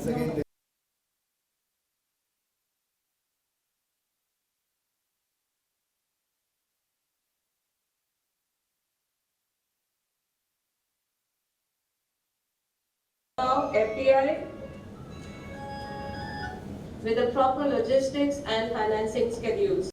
once again. FDI with the proper logistics and financing schedules.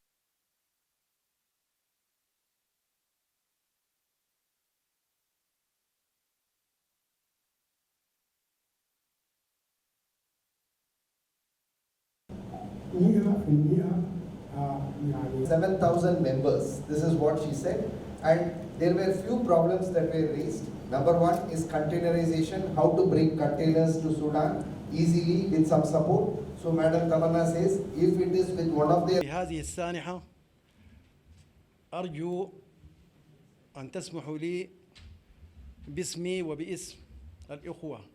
يعني 7,000 members. This is what she said. And there were few problems that were raised. Number one is containerization, how to bring containers to Sudan easily with some support. So Madam Tamanna says, if it is with one of their... هذه السانحة أرجو أن تسمحوا لي باسمي وباسم الإخوة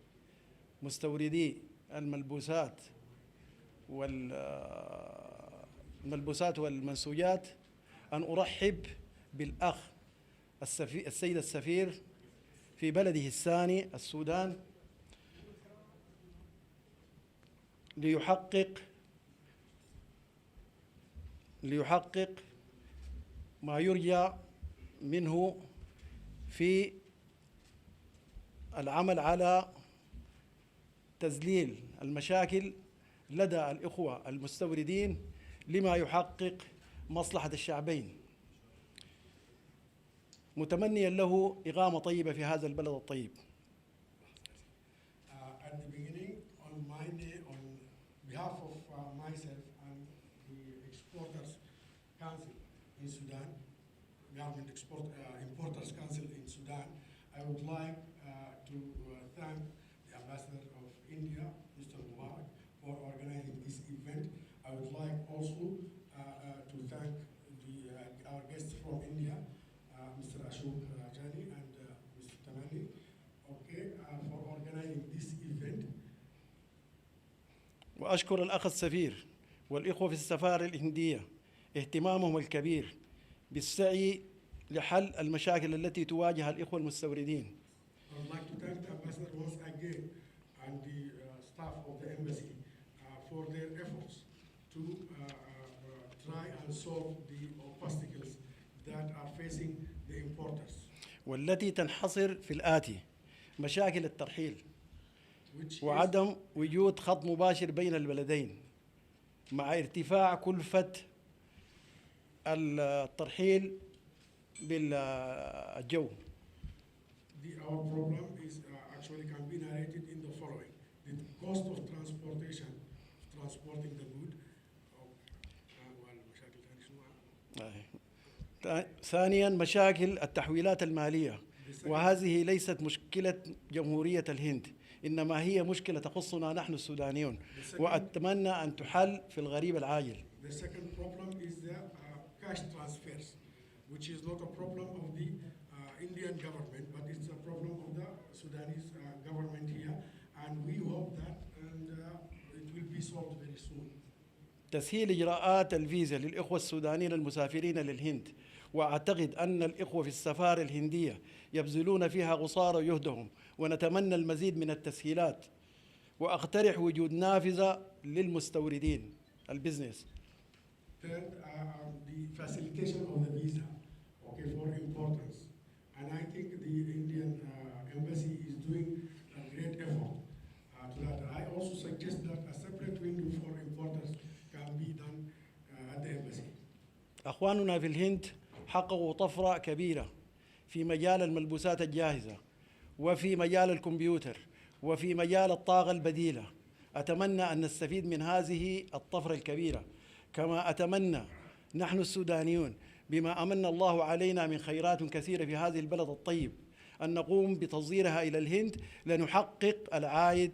مستوردي الملبوسات والملبوسات والمنسوجات أن أرحب بالأخ السيد السفير في بلده الثاني السودان ليحقق ما يرجى منه في العمل على تذليل المشاكل لدى الإخوة المستوردين لما يحقق مصلحة الشعبين، متمنيا له إقامة طيبة في هذا البلد الطيب. At the beginning, on behalf of myself and the Exporters Council in Sudan, Government Importers Council in Sudan, I would like to thank the Ambassador of India, Mr. Mubarak, for organizing this event. I would like also to thank our guests from India, Mr. Ashok Rajani and Mr. Tamani, for organizing this event. وأشكر الأخ السفير والإخوة في السفارة الهندية اهتمامهم الكبير بالسعي لحل المشاكل التي تواجه الإخوة المستوردين. I would like to thank the Ambassador once again and the staff of the embassy for their efforts to try and solve the obstacles that are facing the importers. والتي تنحصر في الآتي: مشاكل الترحيل وعدم وجود خط مباشر بين البلدين مع ارتفاع كلفة الترحيل بالجو. Our problem is actually can be narrated in the following: the cost of transporting the good. ثانيا مشاكل التحويلات المالية، وهذه ليست مشكلة جمهورية الهند، إنما هي مشكلة تخصنا نحن السودانيون، وأتمنى أن تحل في القريب العاجل. The second problem is the cash transfers, which is not a problem of the Indian government, but it's a problem of the Sudanese government here, and we hope that it will be solved very soon. تسهيل إجراءات الفيزا للإخوة السودانيين المسافرين للهند، وأعتقد أن الإخوة في السفارة الهندية يبذلون فيها قصارى جهدهم، ونتمنى المزيد من التسهيلات، وأقترح وجود نافذة للمستوردين البزنس. Third, the facilitation of the visa, for importers, and I think the Indian embassy is doing a great effort to that. I also suggest that a separate window for importers can be done at the embassy. أخواننا في الهند حققوا طفرة كبيرة في مجال الملبوسات الجاهزة، وفي مجال الكمبيوتر، وفي مجال الطاقة البديلة. أتمنى أن نستفيد من هذه الطفرة الكبيرة، كما أتمنى نحن السودانيون بما أمن الله علينا من خيرات كثيرة في هذه البلد الطيب أن نقوم بتصديرها إلى الهند لنحقق العائد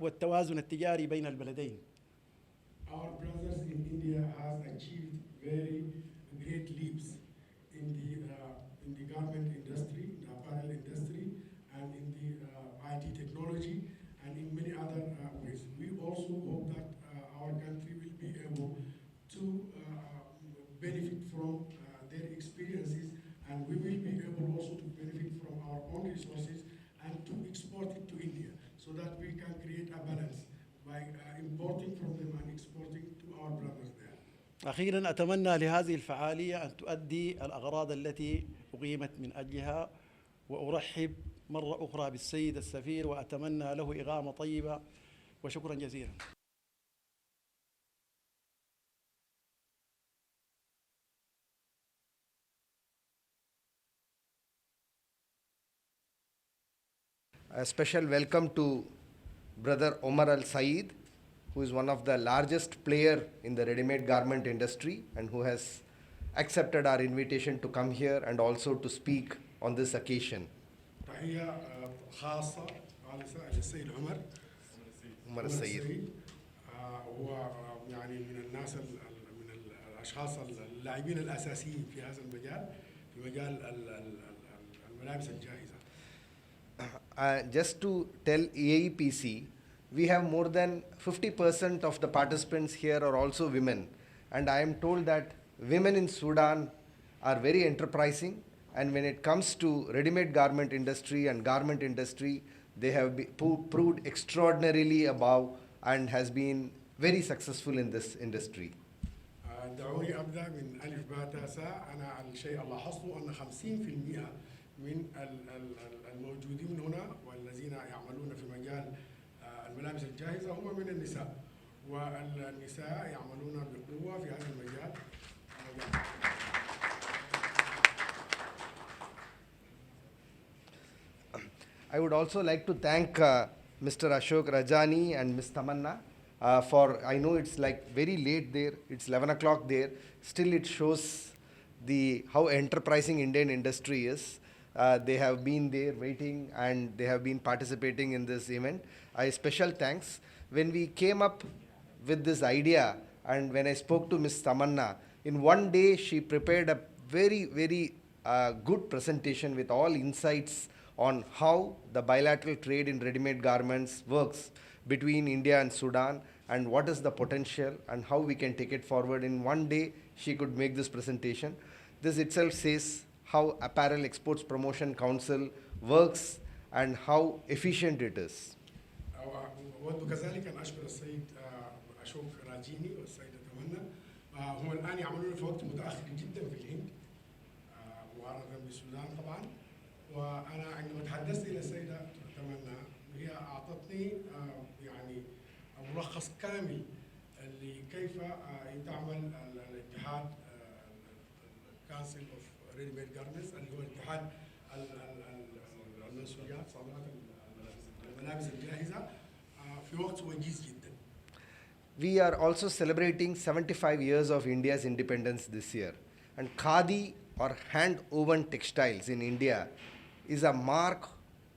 والتوازن التجاري بين البلدين. Our brothers in India have achieved very great leaps in the garment industry, the apparel industry, and in the IT technology, and in many other ways. We also hope that our country will be able to benefit from their experiences, and we will be able also to benefit from our own resources and to export it to India, so that we can create a balance by importing from them and exporting to our brothers there. أخيرا أتمنى لهذه الفعالية أن تؤدي الأغراض التي أقيمت من أجلها، وأرحب مرة أخرى بالسيد السفير وأتمنى له إقامة طيبة، وشكرا جزيلا. A special welcome to Brother Omar Al Saeed, who is one of the largest player in the ready-made garment industry and who has accepted our invitation to come here and also to speak on this occasion. تحية خاصة للسيد عمر السيد. هو يعني من الناس من الأشخاص اللاعبين الأساسيين في هذا المجال، في مجال الملابس الجاهزة. Just to tell EAPC, we have more than 50% of the participants here are also women. And I am told that women in Sudan are very enterprising. And when it comes to ready-made garment industry and garment industry, they have proved extraordinarily above and has been very successful in this industry. دعوني أبدأ من ألف باء تاء ساء. أنا الشيء اللي لاحظته أن 50% من الموجودين هنا والذين يعملون في مجال الملابس الجاهزة هم من النساء، والنساء يعملون بقوة في هذا المجال. I would also like to thank Mr. Ashok Rajani and Ms. Tamanna for, I know it's like very late there, it's 11 o'clock there, still it shows how enterprising Indian industry is. They have been there waiting and they have been participating in this event. I special thanks. When we came up with this idea and when I spoke to Ms. Tamanna, in one day she prepared a very, very good presentation with all insights on how the bilateral trade in ready-made garments works between India and Sudan and what is the potential and how we can take it forward. In one day, she could make this presentation. This itself says how Apparel Exports Promotion Council works and how efficient it is. وكذلك أن أشكر السيد أشوك راجيني والسيدة تمنى. هم الآن يعملون في وقت متأخر جدا في الهند مقارنة بالسودان طبعا. وأنا عندما تحدثت إلى السيدة تمنى هي أعطتني يعني ملخص كامل لكيف تعمل الاتحاد كانسل اوف ريدي ميد جارمنتس اللي هو اتحاد المنسوجات صادرات الملابس الجاهزة في وقت وجيز جدا. We are also celebrating 75 years of India's independence this year. And Khadi or hand-woven textiles in India is a mark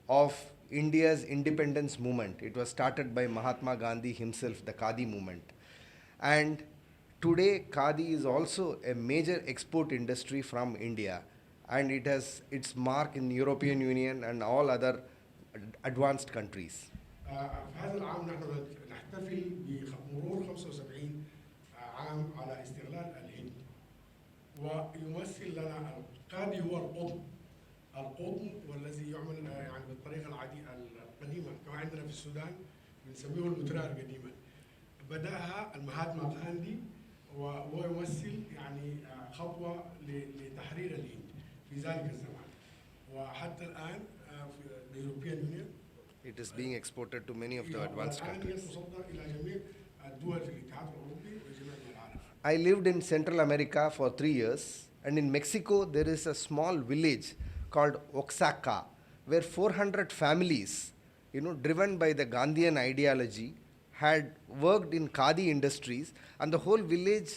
of India's independence movement. It was started by Mahatma Gandhi himself, the Khadi movement. And today, Khadi is also a major export industry from India. And it has its mark in European Union and all other advanced countries. في هذا العام نحن نحتفل بمرور 75 عام على استقلال الهند، ويمثل لنا القادي هو القطن والذي يعمل يعني بالطريقه القديمه كما عندنا في السودان بنسميه المترار قديما. بداها المهاتما غاندي وهو يمثل يعني خطوه لتحرير الهند في ذلك الزمان، وحتى الان في اليوروبيان يونيون It is being exported to many of the advanced countries. I lived in Central America for 3 years, and in Mexico there is a small village called Oaxaca, where 400 families, driven by the Gandhian ideology, had worked in Khadi industries, and the whole village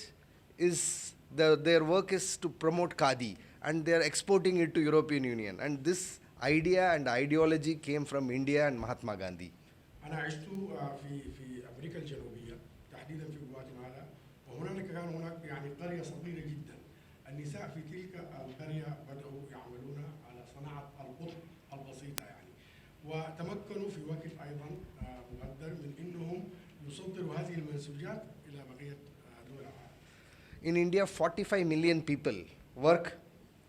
their work is to promote Khadi, and they are exporting it to European Union. And this idea and ideology came from India and Mahatma Gandhi. أنا عشت في أمريكا الجنوبية تحديدا في غواتيمالا، وهناك كان هناك يعني قرية صغيرة جدا. النساء في تلك القرية بدأوا يعملون على صناعة القطن البسيطة يعني، وتمكنوا في وقت أيضا مقدر من إنهم يصدروا هذه المنسوجات إلى بقية دول العالم. In India, 45 million people work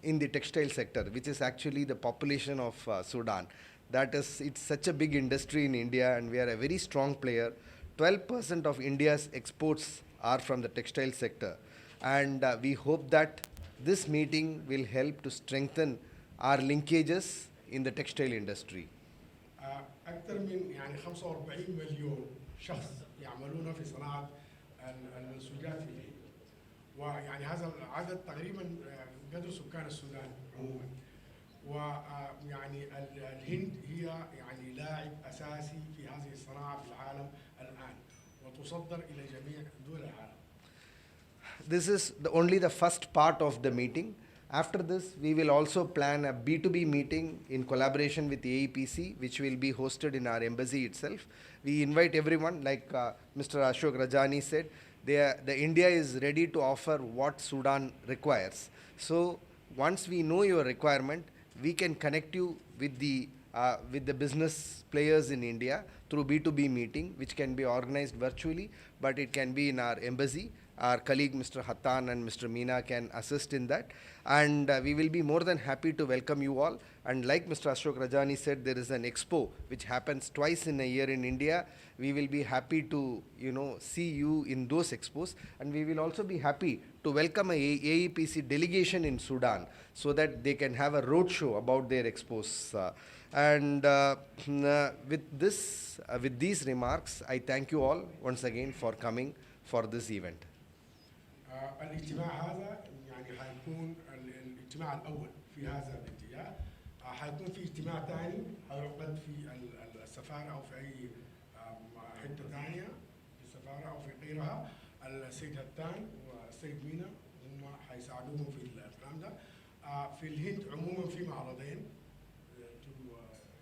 in the textile sector, which is actually the population of Sudan. It's such a big industry in India, and we are a very strong player 12% of India's exports are from the textile sector. And we hope that this meeting will help to strengthen our linkages in the textile industry. أكثر من يعني 45 مليون شخص يعملون في صناعة المنسوجات في الهند، ويعني هذا العدد تقريبا قدر سكان السودان عموما. ويعني الهند هي يعني لاعب أساسي في هذه الصناعة في العالم الآن، وتصدر إلى جميع دول العالم. This is only the first part of the meeting. After this, we will also plan a B2B meeting in collaboration with the AEPC, which will be hosted in our embassy itself. We invite everyone, like Mr. Ashok Rajani said, the India is ready to offer what Sudan requires. So once we know your requirement, we can connect you with the business players in India through B2B meeting, which can be organized virtually, but it can be in our embassy. Our colleague Mr. Hattan and Mr. Meena can assist in that, and we will be more than happy to welcome you all. And like Mr. Ashok Rajani said, there is an expo which happens twice in a year in India. We will be happy to see you in those expos, and we will also be happy to welcome a AEPC delegation in Sudan so that they can have a road show about their expos. With these remarks, I thank you all once again for coming for this event. الاجتماع هذا يعني حيكون الاجتماع الأول في هذا الاتجاه. حيكون في اجتماع ثاني حيعقد في السفارة أو في أي حتة ثانية في السفارة أو في غيرها. السيد هتان والسيد مينا هم حيساعدوهم في الكلام ده. في الهند عموما في معرضين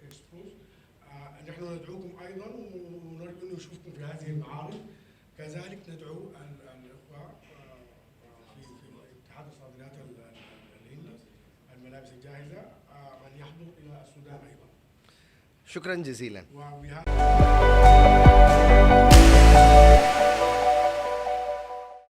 اكسبوز. نحن ندعوكم أيضا ونرجو أن نشوفكم في هذه المعارض. كذلك ندعو الأخوة في اتحاد الصادرات الهند الملابس الجاهزة أن يحضروا إلى السودان أيضا. شكرا جزيلا.